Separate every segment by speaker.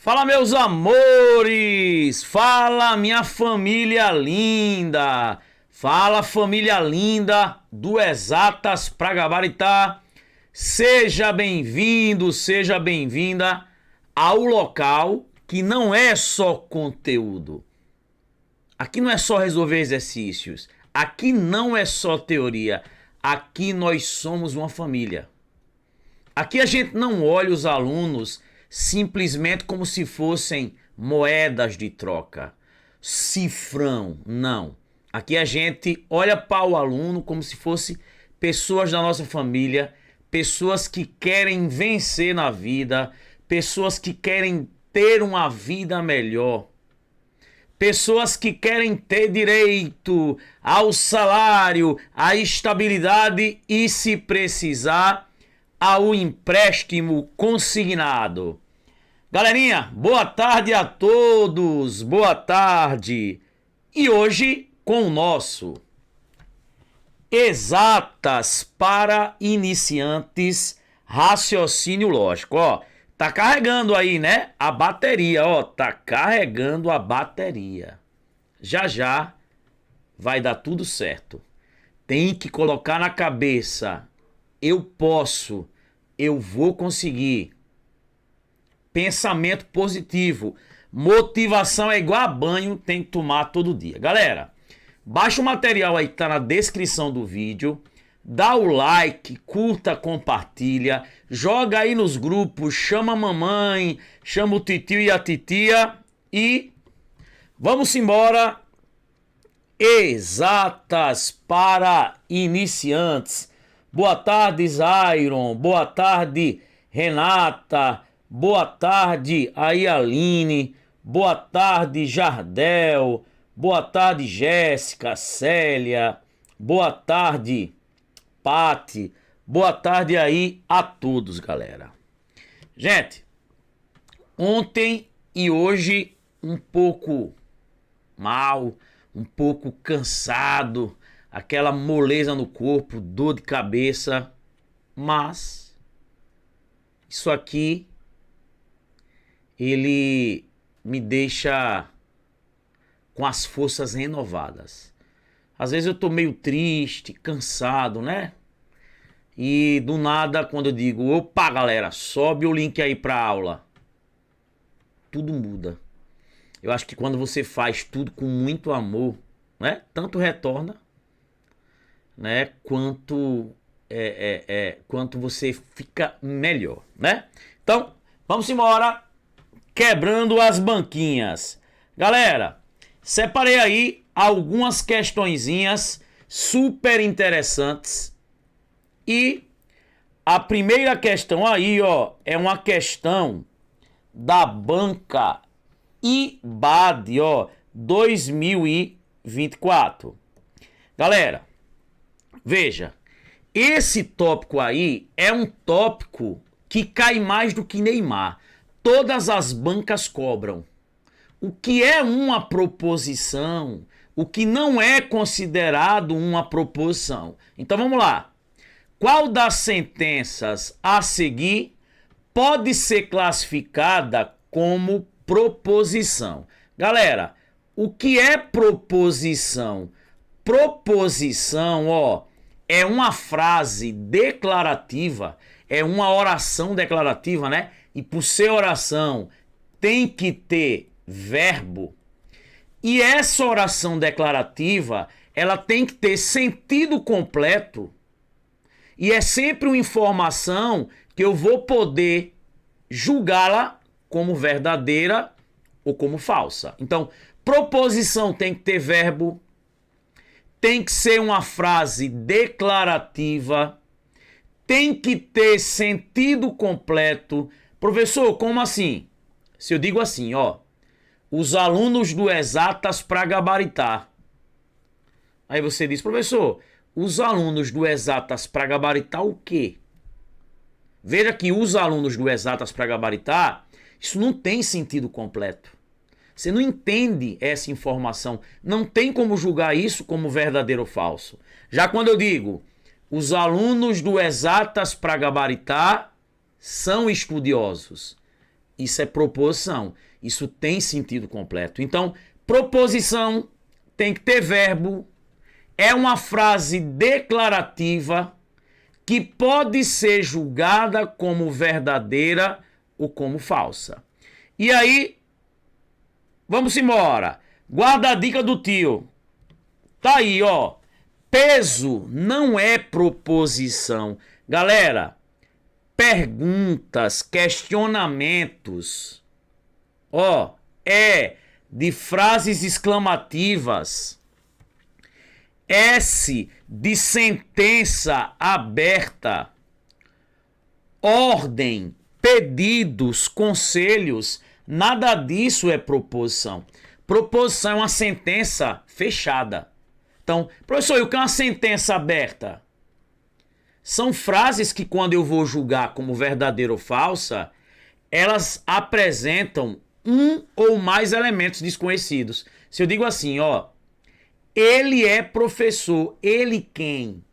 Speaker 1: Fala, meus amores! Fala, minha família linda! Fala, família linda do Exatas pra Gabaritar! Seja bem-vindo, seja bem-vinda ao local que não é só conteúdo. Aqui não é só resolver exercícios. Aqui não é só teoria. Aqui nós somos uma família. Aqui a gente não olha os alunos simplesmente como se fossem moedas de troca, cifrão, não. Aqui a gente olha para o aluno como se fosse pessoas da nossa família, pessoas que querem vencer na vida, pessoas que querem ter uma vida melhor, pessoas que querem ter direito ao salário, à estabilidade e, se precisar, ao empréstimo consignado. Galerinha, boa tarde a todos, boa tarde. E hoje com o nosso Exatas para Iniciantes Raciocínio Lógico. Ó, tá carregando aí, né? A bateria, ó, tá carregando a bateria. Já já vai dar tudo certo. Tem que colocar na cabeça: eu posso, eu vou conseguir. Pensamento positivo. Motivação é igual a banho, tem que tomar todo dia. Galera, baixa o material aí que tá na descrição do vídeo. Dá o like, curta, compartilha. Joga aí nos grupos, chama a mamãe, chama o titio e a titia. E vamos embora. Exatas para iniciantes. Boa tarde, Zairon. Boa tarde, Renata. Boa tarde, aí, Aline. Boa tarde, Jardel. Boa tarde, Jéssica, Célia. Boa tarde, Pati. Boa tarde aí a todos, galera. Gente, ontem e hoje um pouco mal, um pouco cansado, aquela moleza no corpo, dor de cabeça, mas isso aqui ele me deixa com as forças renovadas. Às vezes eu tô meio triste, cansado, né? E do nada, quando eu digo, opa, galera, sobe o link aí pra aula, tudo muda. Eu acho que quando você faz tudo com muito amor, né? Tanto retorna, né? Quanto quanto você fica melhor, né? Então, vamos embora. Quebrando as banquinhas. Galera, separei aí algumas questõezinhas super interessantes. E a primeira questão aí, ó, é uma questão da banca IBAD, ó, 2024. Galera, veja, esse tópico aí é um tópico que cai mais do que Neymar. Todas as bancas cobram. O que é uma proposição? O que não é considerado uma proposição? Então vamos lá. Qual das sentenças a seguir pode ser classificada como proposição? Galera, o que é proposição? Proposição, ó, é uma frase declarativa, é uma oração declarativa, né? E por ser oração, tem que ter verbo. E essa oração declarativa, ela tem que ter sentido completo. E é sempre uma informação que eu vou poder julgá-la como verdadeira ou como falsa. Então, proposição tem que ter verbo, tem que ser uma frase declarativa, tem que ter sentido completo. Professor, como assim? Se eu digo assim, ó, os alunos do Exatas para Gabaritar. Aí você diz, professor, os alunos do Exatas para Gabaritar o quê? Veja que os alunos do Exatas para Gabaritar, isso não tem sentido completo. Você não entende essa informação. Não tem como julgar isso como verdadeiro ou falso. Já quando eu digo, os alunos do Exatas para Gabaritar são estudiosos. Isso é proposição. Isso tem sentido completo. Então, proposição tem que ter verbo. É uma frase declarativa que pode ser julgada como verdadeira ou como falsa. E aí, vamos embora. Guarda a dica do tio. Tá aí, ó. Peso não é proposição. Galera, perguntas, questionamentos, ó, é de frases exclamativas. S de sentença aberta. Ordem, pedidos, conselhos, nada disso é proposição. Proposição é uma sentença fechada. Então, professor, e o que é uma sentença aberta? São frases que, quando eu vou julgar como verdadeira ou falsa, elas apresentam um ou mais elementos desconhecidos. Se eu digo assim, ó, ele é professor, ele quem?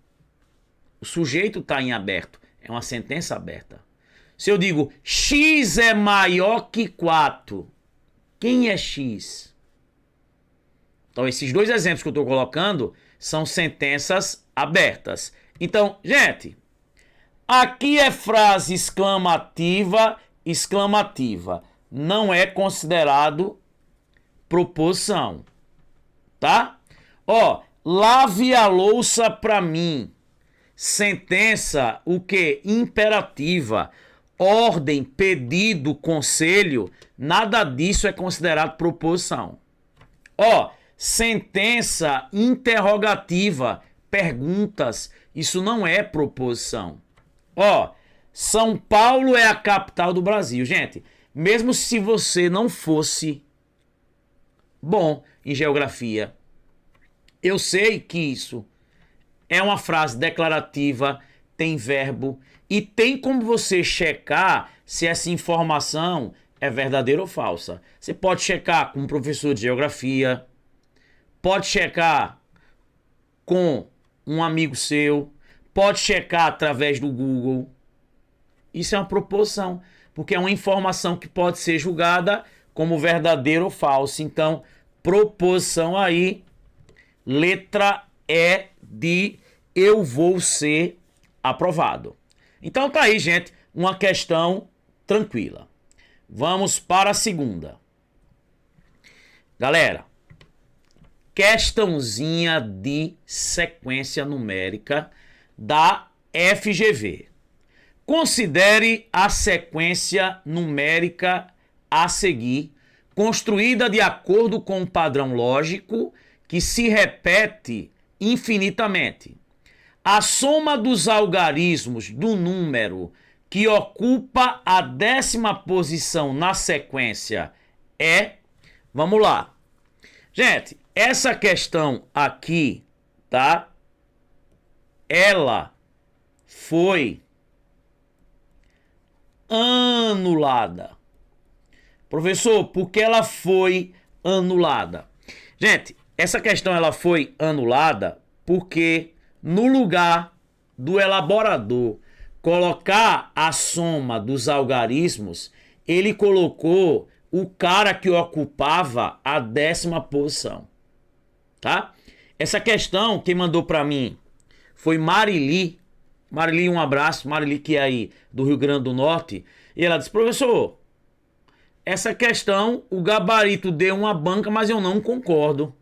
Speaker 1: O sujeito está em aberto, é uma sentença aberta. Se eu digo X é maior que 4, quem é X? Então, esses dois exemplos que eu estou colocando são sentenças abertas. Então, gente, aqui é frase exclamativa, exclamativa. Não é considerado proposição, tá? Ó, lave a louça pra mim. Sentença, o quê? Imperativa. Ordem, pedido, conselho, nada disso é considerado proposição. Ó, sentença interrogativa, perguntas, isso não é proposição. Ó, São Paulo é a capital do Brasil. Gente, mesmo se você não fosse bom em geografia, eu sei que isso é uma frase declarativa, tem verbo e tem como você checar se essa informação é verdadeira ou falsa. Você pode checar com um professor de geografia, pode checar com um amigo seu, pode checar através do Google. Isso é uma proposição, porque é uma informação que pode ser julgada como verdadeira ou falsa. Então, proposição aí, letra E de eu vou ser aprovado. Então tá aí, gente, uma questão tranquila. Vamos para a segunda. Galera, questãozinha de sequência numérica da FGV. Considere a sequência numérica a seguir, construída de acordo com um padrão lógico que se repete infinitamente. A soma dos algarismos do número que ocupa a 10ª posição na sequência é... Vamos lá. Gente, essa questão aqui, tá? Ela foi anulada. Professor, por que ela foi anulada? Gente, essa questão ela foi anulada porque no lugar do elaborador colocar a soma dos algarismos, ele colocou o cara que ocupava a 10ª posição, tá? Essa questão quem mandou para mim foi Marili. Marili, um abraço. Marili, que é aí do Rio Grande do Norte. E ela disse, professor, essa questão, o gabarito deu uma banca, mas eu não concordo.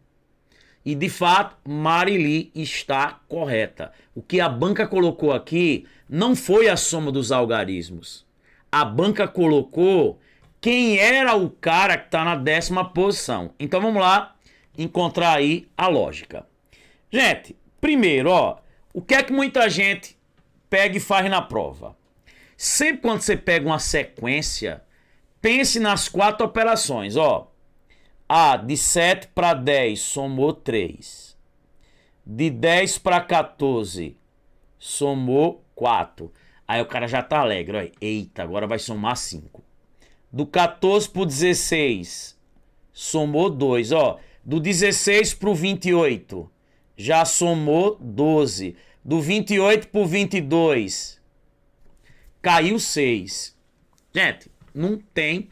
Speaker 1: E, de fato, Marili está correta. O que a banca colocou aqui não foi a soma dos algarismos. A banca colocou quem era o cara que está na 10ª posição. Então, vamos lá encontrar aí a lógica. Gente, primeiro, ó, o que é que muita gente pega e faz na prova? Sempre quando você pega uma sequência, pense nas 4 operações, ó. De 7 para 10 somou 3. De 10 para 14 somou 4. Aí o cara já tá alegre, ó. Eita, agora vai somar 5. Do 14 pro 16 somou 2, ó. Do 16 pro 28 já somou 12. Do 28 pro 22 caiu 6. Gente, Não tem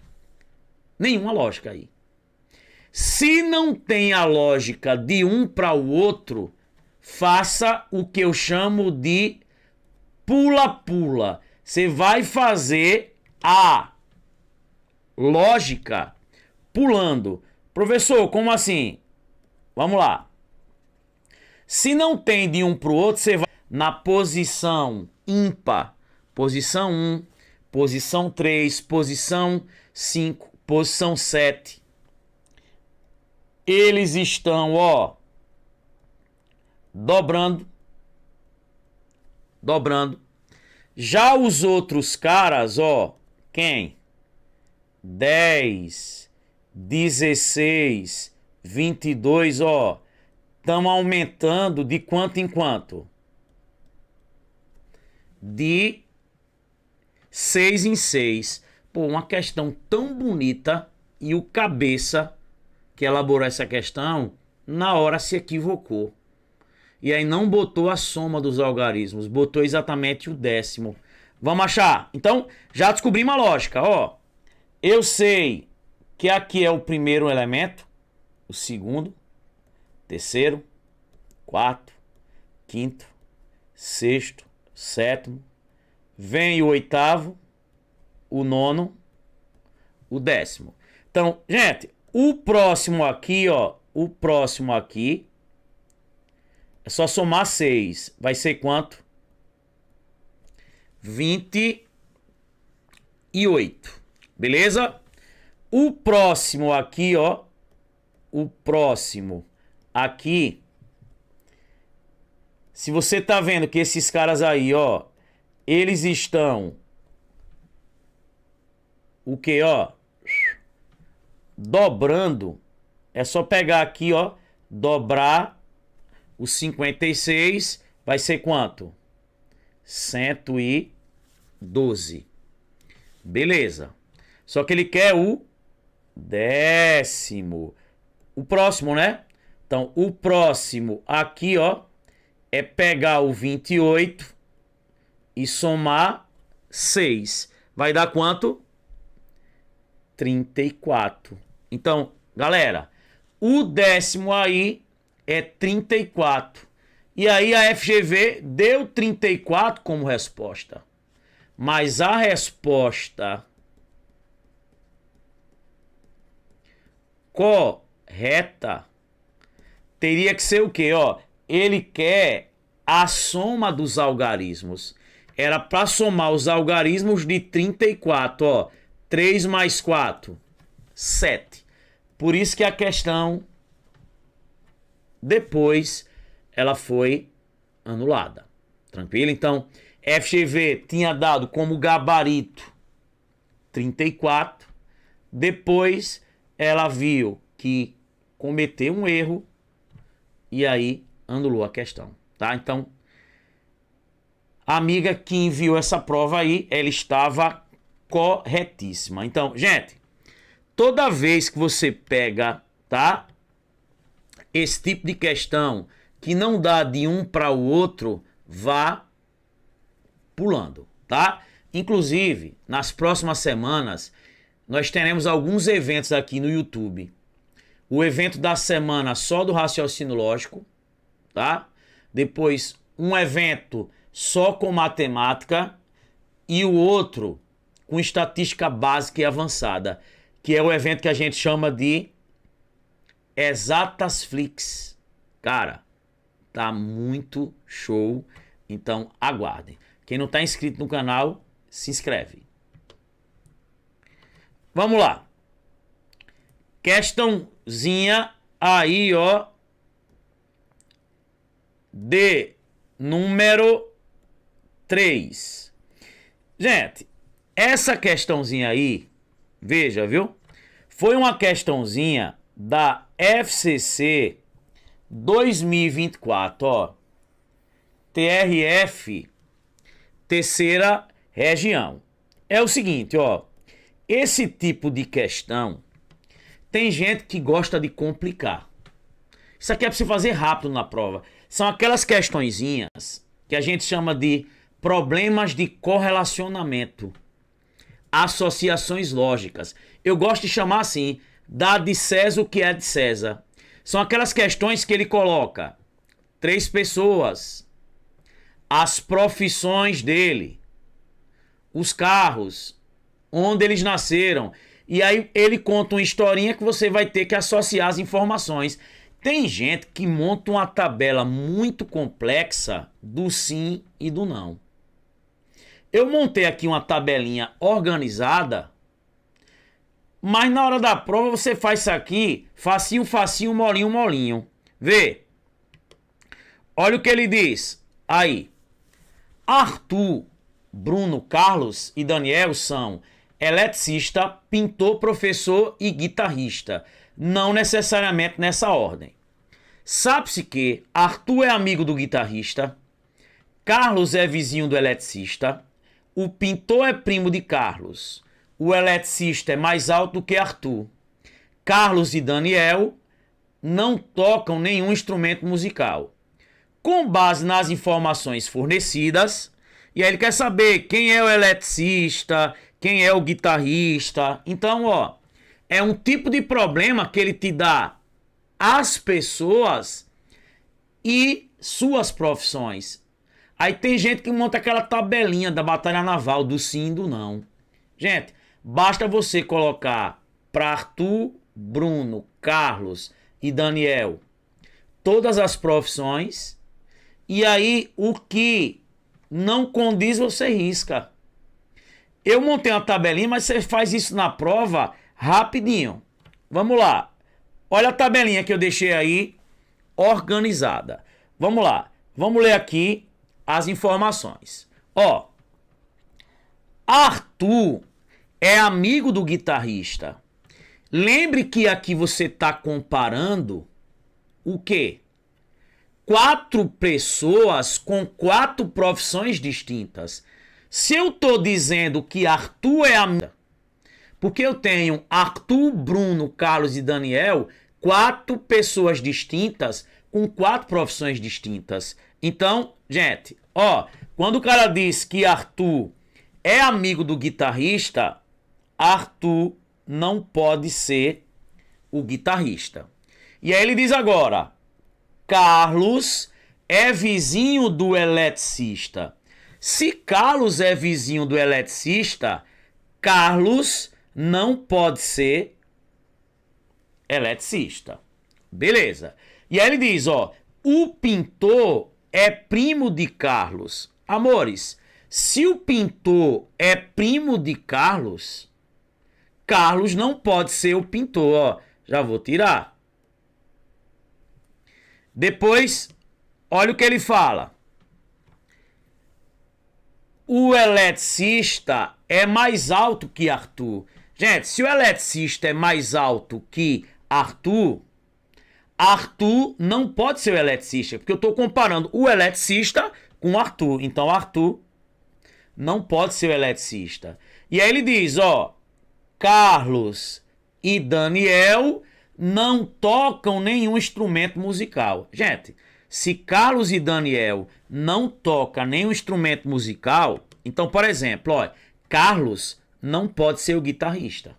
Speaker 1: nenhuma lógica aí. Se não tem a lógica de um para o outro, faça o que eu chamo de pula-pula. Você vai fazer a lógica pulando. Professor, como assim? Vamos lá. Se não tem de um para o outro, você vai na posição ímpar. Posição 1, posição 3, posição 5, posição 7. Eles estão, ó, dobrando. Já os outros caras, ó, quem? 10, 16, 22, ó, estão aumentando de quanto em quanto? De 6 em 6. Pô, uma questão tão bonita e o cabeça que elaborou essa questão, na hora se equivocou. E aí não botou a soma dos algarismos, botou exatamente o décimo. Vamos achar? Então, já descobrimos a lógica, ó. Eu sei que aqui é o primeiro elemento, o segundo, terceiro, quarto, quinto, sexto, sétimo, vem o oitavo, o nono, o décimo. Então, gente, o próximo aqui, ó, o próximo aqui é só somar 6. Vai ser quanto? 28. Beleza? O próximo aqui, ó, o próximo aqui, se você tá vendo que esses caras aí, ó, eles estão o que, ó, dobrando, é só pegar aqui, ó, dobrar o 56, vai ser quanto? 112. Beleza. Só que ele quer o décimo. O próximo, né? Então, o próximo aqui, ó, é pegar o 28 e somar 6. Vai dar quanto? 34. Então, galera, o décimo aí é 34. E aí a FGV deu 34 como resposta. Mas a resposta correta teria que ser o quê? Ó, ele quer a soma dos algarismos. Era para somar os algarismos de 34, ó. 3 mais 4, 7. Por isso que a questão depois ela foi anulada. Tranquilo? Então, FGV tinha dado como gabarito 34. Depois ela viu que cometeu um erro e aí anulou a questão, tá? Então, a amiga que enviou essa prova aí, ela estava corretíssima. Então, gente, toda vez que você pega, tá, esse tipo de questão que não dá de um para o outro, vá pulando, tá? Inclusive, nas próximas semanas, nós teremos alguns eventos aqui no YouTube. O evento da semana só do raciocínio lógico, tá? Depois, um evento só com matemática e o outro com estatística básica e avançada, que é o evento que a gente chama de Exatas Flix. Cara, tá muito show, então aguardem. Quem não tá inscrito no canal, se inscreve. Vamos lá. Questãozinha aí, ó, de número 3. Gente, essa questãozinha aí, veja, viu? Foi uma questãozinha da FCC 2024, ó. TRF, terceira região. É o seguinte, ó. Esse tipo de questão, tem gente que gosta de complicar. Isso aqui é para você fazer rápido na prova. São aquelas questõezinhas que a gente chama de problemas de correlacionamento. associações lógicas. Eu gosto de chamar assim, dá de César o que é de César. São aquelas questões que ele coloca 3 pessoas, as profissões dele, os carros, onde eles nasceram. E aí ele conta uma historinha que você vai ter que associar as informações. Tem gente que monta uma tabela muito complexa do sim e do não. Eu montei aqui uma tabelinha organizada, mas na hora da prova você faz isso aqui, facinho, facinho, molinho, molinho. Vê. Olha o que ele diz. Aí. Arthur, Bruno, Carlos e Daniel são eletricista, pintor, professor e guitarrista. Não necessariamente nessa ordem. Sabe-se que Arthur é amigo do guitarrista, Carlos é vizinho do eletricista, o pintor é primo de Carlos, o eletricista é mais alto do que Arthur. Carlos e Daniel não tocam nenhum instrumento musical. Com base nas informações fornecidas, e aí ele quer saber quem é o eletricista, quem é o guitarrista. Então, ó, é um tipo de problema que ele te dá as pessoas e suas profissões. Aí tem gente que monta aquela tabelinha da batalha naval, do sim e do não. Gente, basta você colocar para Arthur, Bruno, Carlos e Daniel todas as profissões, e aí o que não condiz você risca. Eu montei uma tabelinha, mas você faz isso na prova rapidinho. Vamos lá. Olha a tabelinha que eu deixei aí organizada. Vamos lá. Vamos ler aqui as informações. Ó, Arthur é amigo do guitarrista. Lembre que aqui você está comparando o quê? 4 pessoas com 4 profissões distintas. Se eu estou dizendo que Arthur é amigo, porque eu tenho Arthur, Bruno, Carlos e Daniel, 4 pessoas distintas com 4 profissões distintas. Então, gente, ó, quando o cara diz que Arthur é amigo do guitarrista, Arthur não pode ser o guitarrista. E aí ele diz agora, Carlos é vizinho do eletricista. Se Carlos é vizinho do eletricista, Carlos não pode ser eletricista. Beleza. E aí ele diz, ó, o pintor é primo de Carlos. Amores, se o pintor é primo de Carlos, Carlos não pode ser o pintor, ó. Já vou tirar. Depois, olha o que ele fala. O eletricista é mais alto que Arthur. Gente, se o eletricista é mais alto que Arthur, Arthur não pode ser o eletricista, porque eu estou comparando o eletricista com o Arthur. Então, Arthur não pode ser o eletricista. E aí ele diz, ó, Carlos e Daniel não tocam nenhum instrumento musical. Gente, se Carlos e Daniel não tocam nenhum instrumento musical, então, por exemplo, ó, Carlos não pode ser o guitarrista.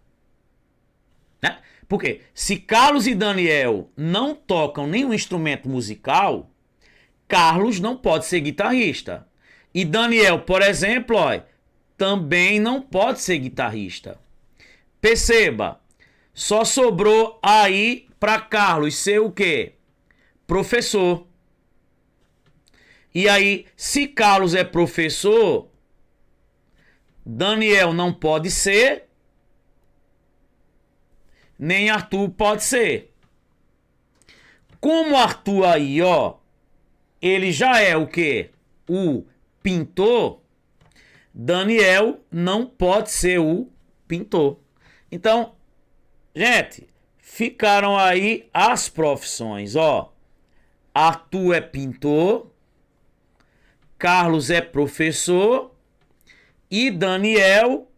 Speaker 1: Né? Porque se Carlos e Daniel não tocam nenhum instrumento musical, Carlos não pode ser guitarrista. E Daniel, por exemplo, ó, também não pode ser guitarrista. Perceba, só sobrou aí para Carlos ser o quê? Professor. E aí, se Carlos é professor, Daniel não pode ser, nem Arthur pode ser. Como Arthur aí, ó, ele já é o quê? O pintor, Daniel não pode ser o pintor. Então, gente, ficaram aí as profissões, ó. Arthur é pintor, Carlos é professor e Daniel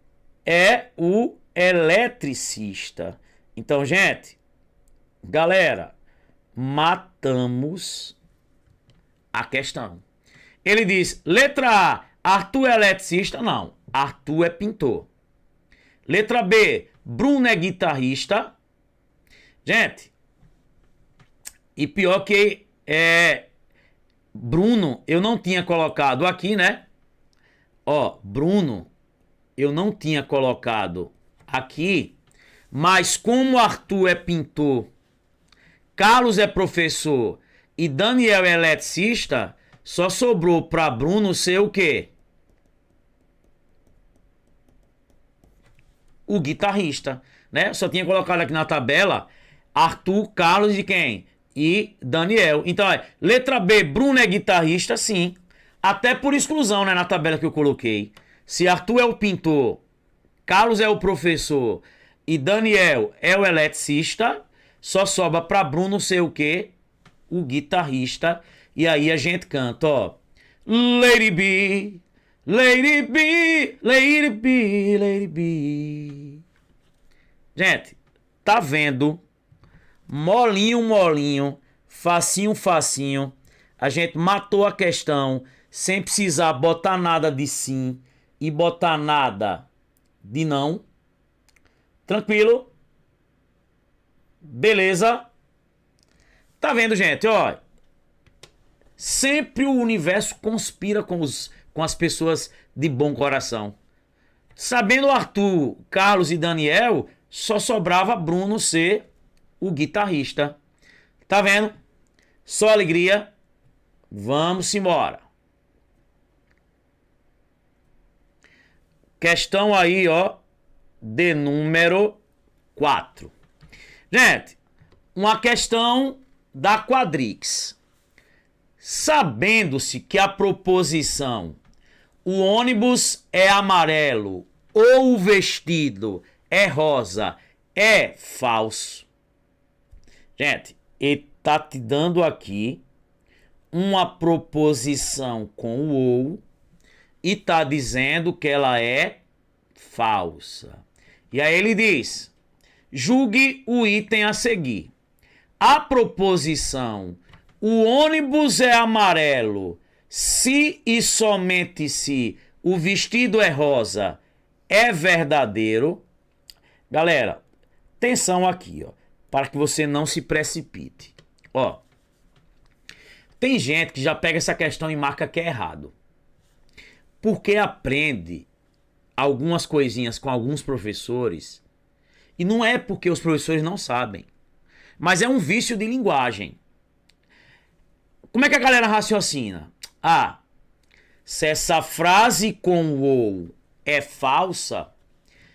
Speaker 1: é o eletricista. Então, gente, galera, matamos a questão. Ele diz, letra A, Arthur é eletricista? Não, Arthur é pintor. Letra B, Bruno é guitarrista. Gente, e pior que Bruno eu não tinha colocado aqui, né? Ó, Bruno eu não tinha colocado aqui, mas como Arthur é pintor, Carlos é professor e Daniel é eletricista, só sobrou para Bruno ser o quê? O guitarrista, né? Só tinha colocado aqui na tabela Arthur, Carlos e quem? E Daniel. Então, letra B, Bruno é guitarrista, sim. Até por exclusão, né? Na tabela que eu coloquei. Se Arthur é o pintor, Carlos é o professor e Daniel é o eletricista, só sobra para Bruno ser o quê? O guitarrista. E aí a gente canta, ó. Lady B, Lady B, Lady B, Lady B. Gente, tá vendo? Molinho, molinho, facinho, facinho. A gente matou a questão sem precisar botar nada de sim e botar nada de não. Tranquilo? Beleza? Tá vendo, gente? Ó, sempre o universo conspira com as pessoas de bom coração. Sabendo Arthur, Carlos e Daniel, só sobrava Bruno ser o guitarrista. Tá vendo? Só alegria. Vamos embora. Questão aí, ó, de número 4. Gente, uma questão da Quadrix. Sabendo-se que a proposição o ônibus é amarelo ou o vestido é rosa é falso. Gente, ele tá te dando aqui uma proposição com o ou e tá dizendo que ela é falsa. E aí ele diz: julgue o item a seguir. A proposição o ônibus é amarelo se e somente se o vestido é rosa é verdadeiro. Galera, atenção aqui, ó, para que você não se precipite. Ó, tem gente que já pega essa questão e marca que é errado. Porque aprende algumas coisinhas com alguns professores e não é porque os professores não sabem, mas é um vício de linguagem. Como é que a galera raciocina? Ah, se essa frase com o ou é falsa,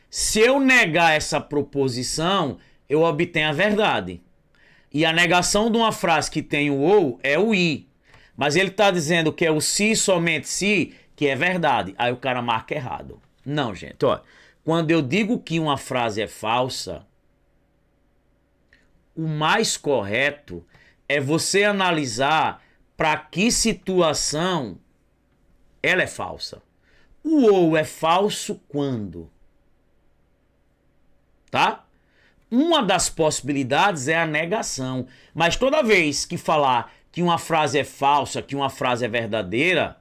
Speaker 1: se eu negar essa proposição, eu obtenho a verdade. E a negação de uma frase que tem o ou é o i. Mas ele está dizendo que é o se, somente se, que é verdade. Aí o cara marca errado. Não, gente, ó. Quando eu digo que uma frase é falsa, o mais correto é você analisar para que situação ela é falsa. O ou é falso quando? Tá? Uma das possibilidades é a negação. Mas toda vez que falar que uma frase é falsa, que uma frase é verdadeira,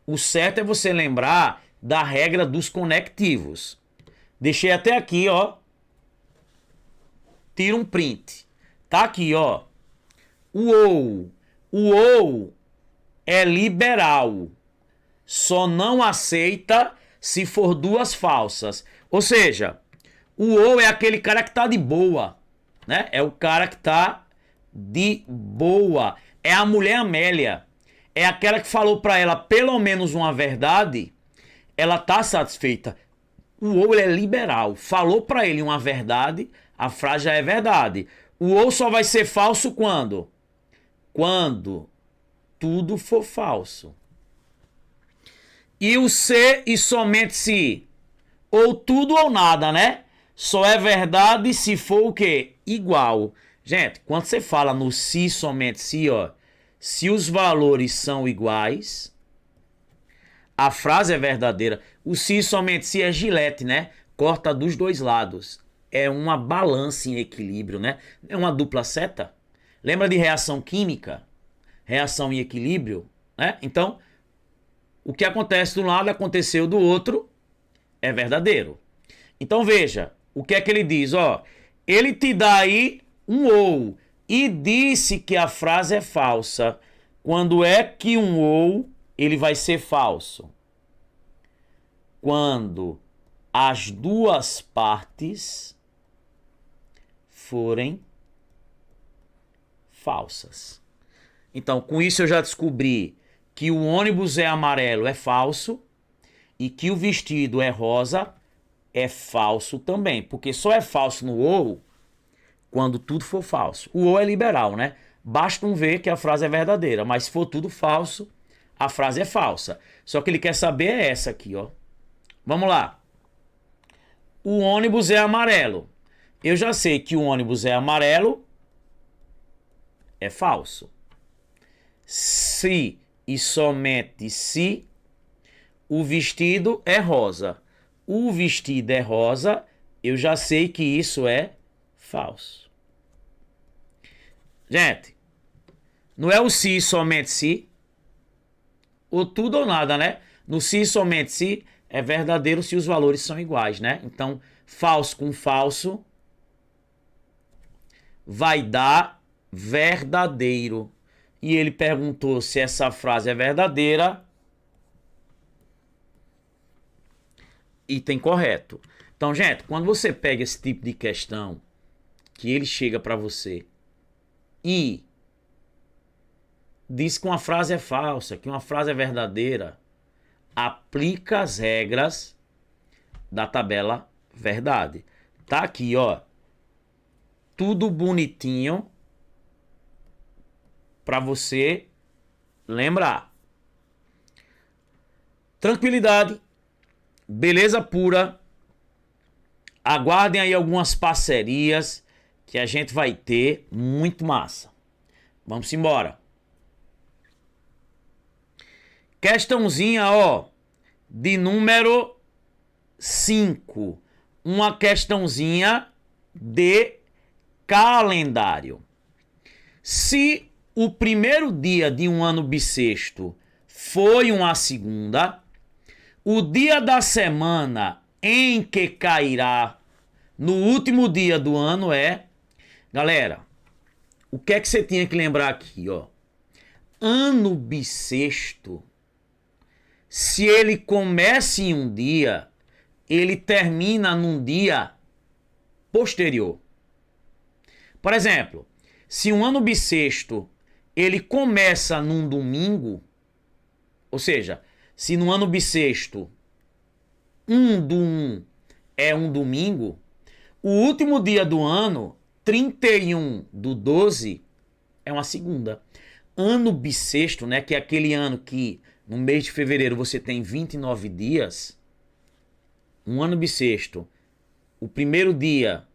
Speaker 1: o certo é você lembrar da regra dos conectivos. Deixei até aqui, ó. Tira um print. Tá aqui, ó. O ou é liberal. Só não aceita se for duas falsas. Ou seja, o ou é aquele cara que tá de boa, né? É o cara que tá de boa. É a mulher Amélia. É aquela que falou pra ela pelo menos uma verdade. Ela tá satisfeita. O ou ele é liberal. Falou pra ele uma verdade, a frase já é verdade. O ou só vai ser falso quando? Quando tudo for falso. E o se e somente se. Ou tudo ou nada, né? Só é verdade se for o quê? Igual. Gente, quando você fala no se, somente se, ó. Se os valores são iguais, a frase é verdadeira. O se, somente se é gilete, né? Corta dos dois lados. É uma balança em equilíbrio, né? É uma dupla seta. Lembra de reação química? Reação em equilíbrio, né? Então, o que acontece de um lado aconteceu do outro é verdadeiro. Então veja, o que é que ele diz? Ó, ele te dá aí um ou e disse que a frase é falsa. Quando é que um ou ele vai ser falso? Quando as duas partes forem falsas. Então, com isso eu já descobri que o ônibus é amarelo é falso e que o vestido é rosa é falso também, porque só é falso no ou quando tudo for falso. O ou é liberal, né? Basta um ver que a frase é verdadeira, mas se for tudo falso, a frase é falsa. Só que ele quer saber é essa aqui, ó. Vamos lá. O ônibus é amarelo. Eu já sei que o ônibus é amarelo, é falso. Se e somente se o vestido é rosa. O vestido é rosa, eu já sei que isso é falso. Gente, não é o se e somente se, ou tudo ou nada, né? No se e somente se é verdadeiro se os valores são iguais, né? Então, falso com falso vai dar verdadeiro. E ele perguntou se essa frase é verdadeira. Item correto. Então, gente, quando você pega esse tipo de questão, que ele chega para você e diz que uma frase é falsa, que uma frase é verdadeira, aplica as regras da tabela verdade. Tá aqui, ó. Tudo bonitinho para você lembrar. Tranquilidade, beleza pura. Aguardem aí algumas parcerias que a gente vai ter, muito massa. Vamos embora. Questãozinha, ó, de número 5. Uma questãozinha de calendário. Se o primeiro dia de um ano bissexto foi uma segunda, o dia da semana em que cairá no último dia do ano é... Galera, o que é que você tinha que lembrar aqui, ó? Ano bissexto, se ele começa em um dia, ele termina num dia posterior. Por exemplo, se um ano bissexto ele começa num domingo, ou seja, se no ano bissexto 1 do 1 é um domingo, o último dia do ano, 31 do 12, é uma segunda. Ano bissexto, né, que é aquele ano que no mês de fevereiro você tem 29 dias, um ano bissexto, o primeiro dia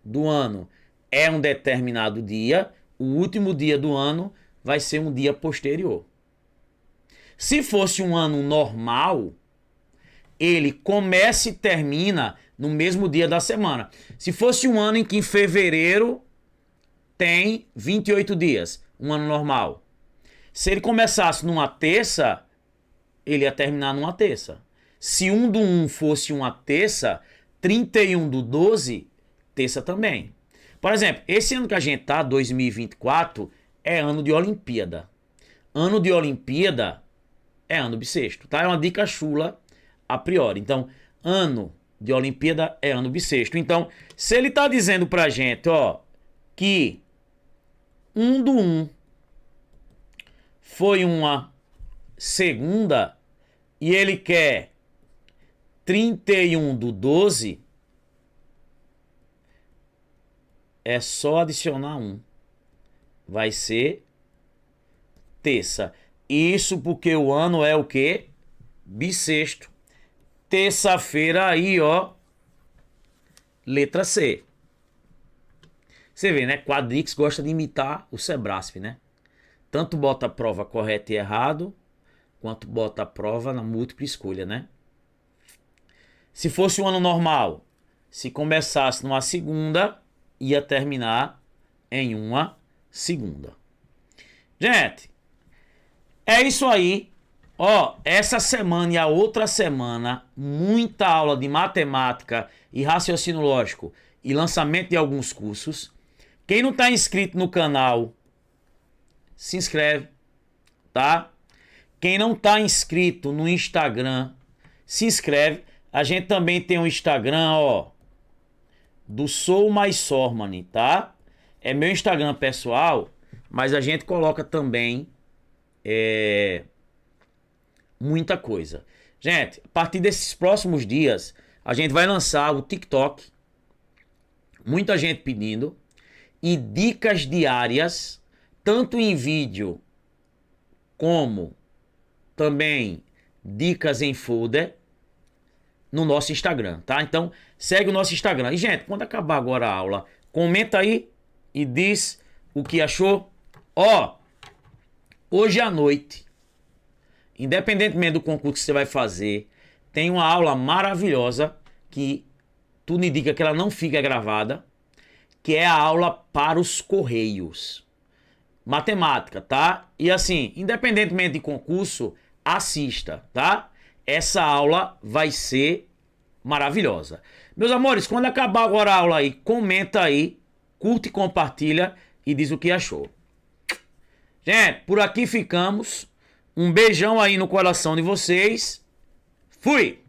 Speaker 1: do ano é um determinado dia, o último dia do ano vai ser um dia posterior. Se fosse um ano normal, ele começa e termina no mesmo dia da semana. Se fosse um ano em que em fevereiro tem 28 dias, um ano normal. Se ele começasse numa terça, ele ia terminar numa terça. Se 1 do 1 fosse uma terça, 31 do 12, terça também. Por exemplo, esse ano que a gente tá, 2024, é ano de Olimpíada. Ano de Olimpíada é ano bissexto, tá? É uma dica chula a priori. Então, ano de Olimpíada é ano bissexto. Então, se ele tá dizendo pra gente, ó, que 1 do 1 foi uma segunda e ele quer 31 do 12, é só adicionar 1. Vai ser terça. Isso porque o ano é o quê? Bissexto. Terça-feira aí, ó. Letra C. Você vê, né? Quadrix gosta de imitar o Sebrasp, né? Tanto bota a prova correta e errado, quanto bota a prova na múltipla escolha, né? Se fosse um ano normal, se começasse numa segunda, ia terminar em uma segunda. Gente, é isso aí. Ó, essa semana e a outra semana, muita aula de matemática e raciocínio lógico e lançamento de alguns cursos. Quem não tá inscrito no canal, se inscreve, tá? Quem não tá inscrito no Instagram, se inscreve. A gente também tem um Instagram, ó, do Sou Mais Sormani, tá? É meu Instagram pessoal, mas a gente coloca também muita coisa. Gente, a partir desses próximos dias, a gente vai lançar o TikTok. Muita gente pedindo. E dicas diárias, tanto em vídeo como também dicas em folder no nosso Instagram, tá? Então, segue o nosso Instagram. E, gente, quando acabar agora a aula, comenta aí e diz o que achou. Ó, hoje à noite, independentemente do concurso que você vai fazer, tem uma aula maravilhosa que tudo indica que ela não fica gravada, que é a aula para os Correios. Matemática, tá? E assim, independentemente de concurso, assista, tá? Essa aula vai ser maravilhosa. Meus amores, quando acabar agora a aula aí, comenta aí, curte e compartilha e diz o que achou. Gente, por aqui ficamos. Um beijão aí no coração de vocês. Fui!